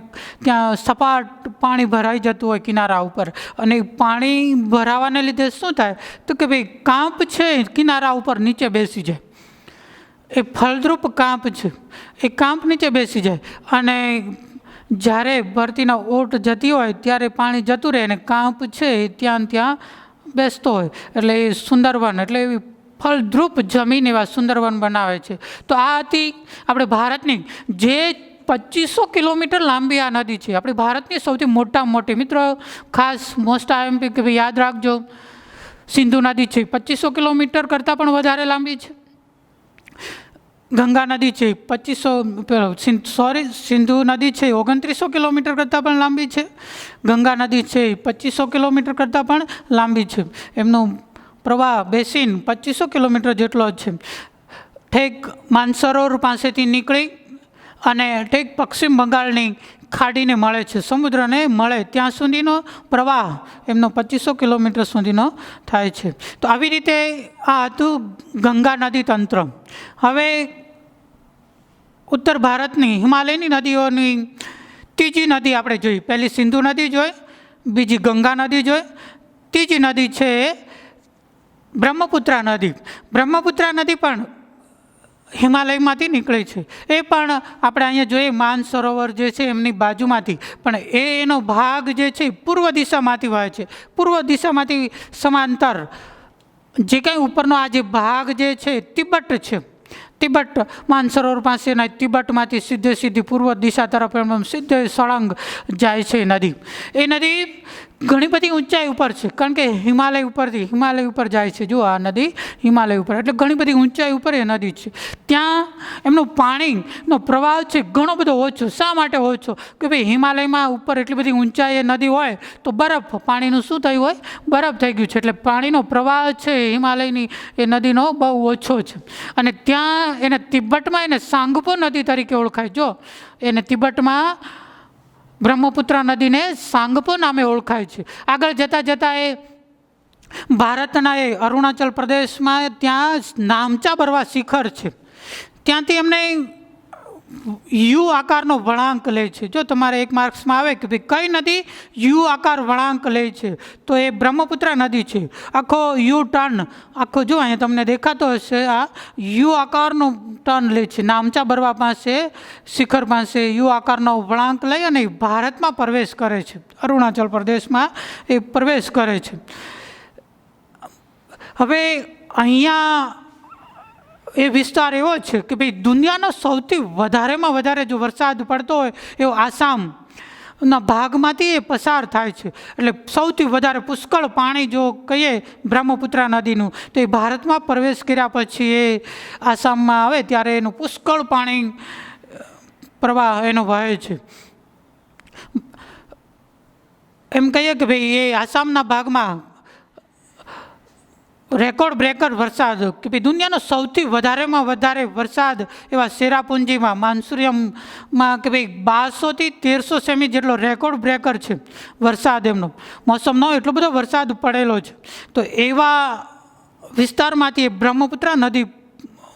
ત્યાં સપાટ પાણી ભરાઈ જતું હોય કિનારા ઉપર, અને પાણી ભરાવાને લીધે શું થાય તો કે ભાઈ કાંપ છે કિનારા ઉપર નીચે બેસી જાય. એ ફળદ્રુપ કાંપ છે, એ કાંપ નીચે બેસી જાય, અને જ્યારે ભરતીના ઓટ જતી હોય ત્યારે પાણી જતું રહે અને કાંપ છે ત્યાં બેસતો હોય, એટલે એ સુંદરવન, એટલે એવી ફળદ્રુપ જમીન એવા સુંદરવન બનાવે છે. તો આ હતી આપણે ભારતની જે 2500 કિલોમીટર લાંબી આ નદી છે, આપણી ભારતની સૌથી મોટામાં મોટી. મિત્રો ખાસ મોસ્ટ આઈએમપી કે ભાઈ યાદ રાખજો, સિંધુ નદી છે 2500 કિલોમીટર કરતાં પણ વધારે લાંબી છે. ગંગા નદી છે સિંધુ નદી છે 2900 કિલોમીટર કરતાં પણ લાંબી છે. ગંગા નદી છે 2500 કિલોમીટર કરતાં પણ લાંબી છે. એમનો પ્રવાહ બેસીન 2500 કિલોમીટર જેટલો જ છે. ઠેક માનસરોવર પાસેથી નીકળી અને ઠેક પશ્ચિમ બંગાળની ખાડીને મળે છે, સમુદ્રને મળે ત્યાં સુધીનો પ્રવાહ એમનો 2500 કિલોમીટર સુધીનો થાય છે. તો આવી રીતે આ હતું ગંગા નદી તંત્ર. હવે ઉત્તર ભારતની હિમાલયની નદીઓની ત્રીજી નદી આપણે જોઈ. પહેલી સિંધુ નદી જોઈ, બીજી ગંગા નદી જોઈ, ત્રીજી નદી છે બ્રહ્મપુત્રા નદી. બ્રહ્મપુત્રા નદી પણ હિમાલયમાંથી નીકળે છે. એ પણ આપણે અહીંયા જોઈએ માનસરોવર જે છે એમની બાજુમાંથી, પણ એનો ભાગ જે છે પૂર્વ દિશામાંથી વહે છે. પૂર્વ દિશામાંથી સમાંતર જે કંઈ ઉપરનો આ જે ભાગ જે છે તિબેટ છે, તિબેટ માનસરોવર પાસેના તિબેટમાંથી સીધી પૂર્વ દિશા તરફ સીધે સળંગ જાય છે નદી. એ નદી ઘણી બધી ઊંચાઈ ઉપર છે, કારણ કે હિમાલય ઉપર જાય છે. જો આ નદી હિમાલય ઉપર, એટલે ઘણી બધી ઊંચાઈ ઉપર એ નદી છે. ત્યાં એમનું પાણીનો પ્રવાહ છે ઘણો બધો ઓછો. શા માટે ઓછો? કે ભાઈ હિમાલયમાં ઉપર એટલી બધી ઊંચાઈએ નદી હોય તો બરફ, પાણીનું શું થયું હોય? બરફ થઈ ગયું છે. એટલે પાણીનો પ્રવાહ છે હિમાલયની એ નદીનો બહુ ઓછો છે. અને ત્યાં એને તિબ્બતમાં એને સાંગપો નદી તરીકે ઓળખાય. જો એને તિબ્બતમાં બ્રહ્મપુત્ર નદીને સાંગપો નામે ઓળખાય છે. આગળ જતાં એ ભારતના એ અરુણાચલ પ્રદેશમાં ત્યાં નામચા બરવા શિખર છે. ત્યાંથી એમને યુ આકારનો વળાંક લે છે. જો તમારે એક માર્ક્સમાં આવે કે ભાઈ કઈ નદી યુ આકાર વળાંક લે છે, તો એ બ્રહ્મપુત્ર નદી છે. આખો યુ ટર્ન, આખો જો અહીંયા તમને દેખાતો હશે, આ યુ આકારનો ટર્ન લે છે. નામચા બરવા પાસે, શિખર પાસે યુ આકારનો વળાંક લઈ અને ભારતમાં પ્રવેશ કરે છે. અરુણાચલ પ્રદેશમાં એ પ્રવેશ કરે છે. હવે અહીંયા એ વિસ્તાર એવો છે કે ભાઈ દુનિયાનો સૌથી વધારેમાં વધારે જો વરસાદ પડતો હોય એવો આસામના ભાગમાંથી એ પસાર થાય છે. એટલે સૌથી વધારે પુષ્કળ પાણી જો કહીએ બ્રહ્મપુત્ર નદીનું, તો એ ભારતમાં પ્રવેશ કર્યા પછી એ આસામમાં આવે ત્યારે એનું પુષ્કળ પાણી પ્રવાહ એનો વહે છે. એમ કહીએ કે ભાઈ એ આસામના ભાગમાં રેકોર્ડ બ્રેકર વરસાદ, કે ભાઈ દુનિયાનો સૌથી વધારેમાં વધારે વરસાદ એવા સેરાપુંજીમાં, માનસુરિયમમાં કે ભાઈ 1200 થી 1300 સેમી જેટલો રેકોર્ડ બ્રેકર છે વરસાદ. એમનો મોસમનો એટલો બધો વરસાદ પડેલો છે. તો એવા વિસ્તારમાંથી બ્રહ્મપુત્ર નદી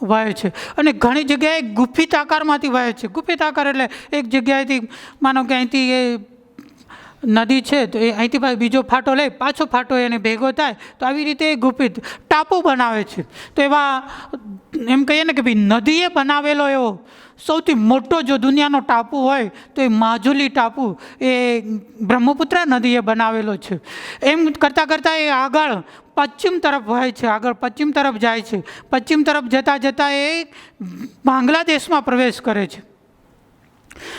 વહે છે. અને ઘણી જગ્યાએ ગુફિત આકારમાંથી વહે છે. ગુફિત આકાર એટલે એક જગ્યાએથી, માનો કે અહીંથી એ નદી છે તો એ અહીંથી બીજો ફાટો લે, પાછો ફાટો એને ભેગો થાય, તો આવી રીતે ગુફિત ટાપુ બનાવે છે. તો એવા એમ કહીએ ને કે ભાઈ નદીએ બનાવેલો એવો સૌથી મોટો જો દુનિયાનો ટાપુ હોય તો એ માજુલી ટાપુ એ બ્રહ્મપુત્ર નદીએ બનાવેલો છે. એમ કરતાં એ આગળ પશ્ચિમ તરફ વહે છે, આગળ પશ્ચિમ તરફ જાય છે. પશ્ચિમ તરફ જતાં એ બાંગ્લાદેશમાં પ્રવેશ કરે છે.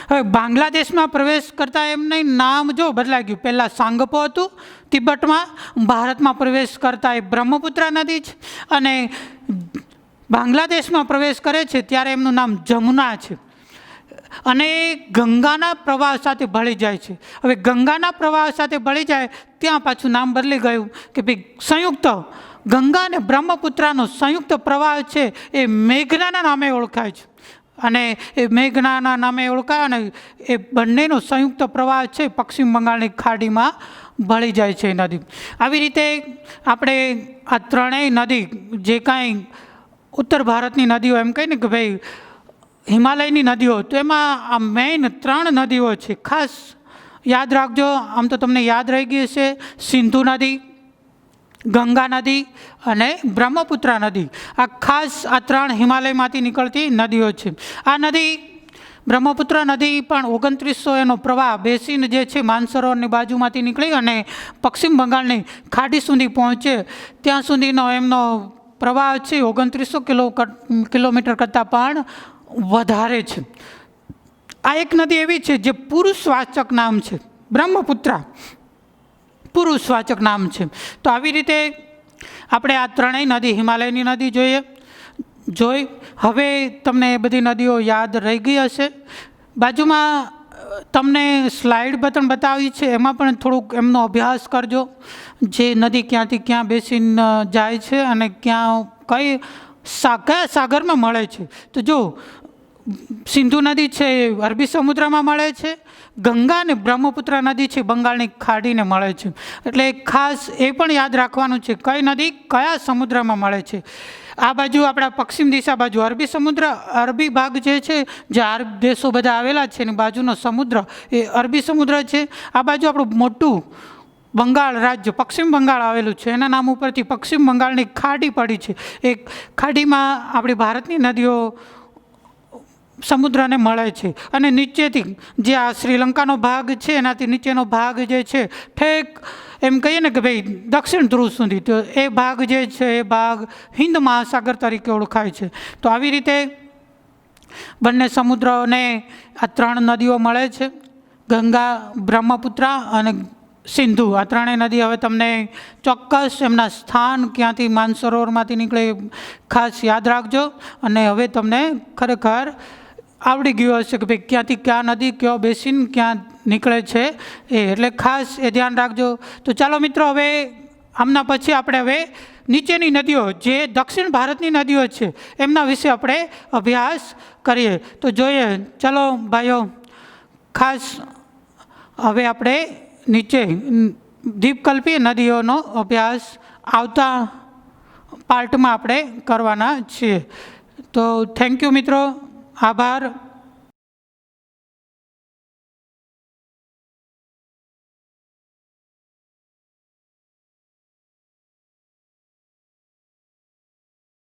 હવે બાંગ્લાદેશમાં પ્રવેશ કરતાં એમનું નામ જો બદલાઈ ગયું. પહેલાં સાંગપો હતું તિબ્બતમાં, ભારતમાં પ્રવેશ કરતાં એ બ્રહ્મપુત્ર નદી છે. અને બાંગ્લાદેશમાં પ્રવેશ કરે છે ત્યારે એમનું નામ જમુના છે. અને ગંગાના પ્રવાહ સાથે ભળી જાય છે. હવે ગંગાના પ્રવાહ સાથે ભળી જાય ત્યાં પાછું નામ બદલી ગયું કે ભાઈ સંયુક્ત ગંગા અને બ્રહ્મપુત્રનો સંયુક્ત પ્રવાહ છે એ મેઘનાના નામે ઓળખાય છે. અને એ મેઘનાના નામે ઓળખાય અને એ બંનેનો સંયુક્ત પ્રવાહ છે પશ્ચિમ બંગાળની ખાડીમાં ભળી જાય છે નદી. આવી રીતે આપણે આ ત્રણેય નદી જે કાંઈ ઉત્તર ભારતની નદીઓ એમ કહીને કે ભાઈ હિમાલયની નદીઓ, તો એમાં આ મેઇન 3 નદીઓ છે. ખાસ યાદ રાખજો, આમ તો તમને યાદ રહી ગઈ હશે, સિંધુ નદી, ગંગા નદી અને બ્રહ્મપુત્ર નદી. આ ખાસ આ 3 હિમાલયમાંથી નીકળતી નદીઓ છે. આ નદી બ્રહ્મપુત્ર નદી પણ 2900 એનો પ્રવાહ બેસીને જે છે માનસરોવરની બાજુમાંથી નીકળી અને પશ્ચિમ બંગાળની ખાડી સુધી પહોંચે ત્યાં સુધીનો એમનો પ્રવાહ છે 2900 કિલોમીટર કરતાં પણ વધારે છે. આ એક નદી એવી છે જે પુરુષવાચક નામ છે, બ્રહ્મપુત્ર પુરુષવાચક નામ છે. તો આવી રીતે આપણે આ 3 નદી, હિમાલયની નદી જોઈ. હવે તમને એ બધી નદીઓ યાદ રહી ગઈ હશે. બાજુમાં તમને સ્લાઇડ પણ બતાવી છે, એમાં પણ થોડુંક એમનો અભ્યાસ કરજો. જે નદી ક્યાંથી ક્યાં બેસીને જાય છે અને કયા સાગરમાં મળે છે. તો જો સિંધુ નદી છે એ અરબી સમુદ્રમાં મળે છે, ગંગા અને બ્રહ્મપુત્ર નદી છે બંગાળની ખાડીને મળે છે. એટલે ખાસ એ પણ યાદ રાખવાનું છે કઈ નદી કયા સમુદ્રમાં મળે છે. આ બાજુ આપણા પશ્ચિમ દિશા બાજુ અરબી સમુદ્ર, અરબી ભાગ જે છે, જે આરબ દેશો બધા આવેલા છે એની બાજુનો સમુદ્ર એ અરબી સમુદ્ર છે. આ બાજુ આપણું મોટું બંગાળ રાજ્ય પશ્ચિમ બંગાળ આવેલું છે, એના નામ ઉપરથી પશ્ચિમ બંગાળની ખાડી પડી છે. એ ખાડીમાં આપણી ભારતની નદીઓ સમુદ્રને મળે છે. અને નીચેથી જે આ શ્રીલંકાનો ભાગ છે એનાથી નીચેનો ભાગ જે છે ઠેક એમ કહીએ ને કે ભાઈ દક્ષિણ ધ્રુવ સુધી, તો એ ભાગ જે છે એ ભાગ હિન્દ મહાસાગર તરીકે ઓળખાય છે. તો આવી રીતે બંને સમુદ્રને આ 3 નદીઓ મળે છે, ગંગા, બ્રહ્મપુત્ર અને સિંધુ, આ ત્રણેય નદી હવે તમને ચોક્કસ એમના સ્થાન ક્યાંથી માનસરોવરમાંથી નીકળે ખાસ યાદ રાખજો. અને હવે તમને ખરેખર આવડી ગયું હશે કે ભાઈ ક્યાંથી ક્યાં નદી, કયો બેસીન ક્યાં નીકળે છે એટલે ખાસ એ ધ્યાન રાખજો. તો ચાલો મિત્રો, હવે આમના પછી આપણે હવે નીચેની નદીઓ જે દક્ષિણ ભારતની નદીઓ છે એમના વિશે આપણે અભ્યાસ કરીએ. તો જોઈએ, ચાલો ભાઈઓ, ખાસ હવે આપણે નીચે દ્વીપકલ્પી નદીઓનો અભ્યાસ આવતા પાર્ટમાં આપણે કરવાના છીએ. તો થેન્ક યુ મિત્રો, આભાર.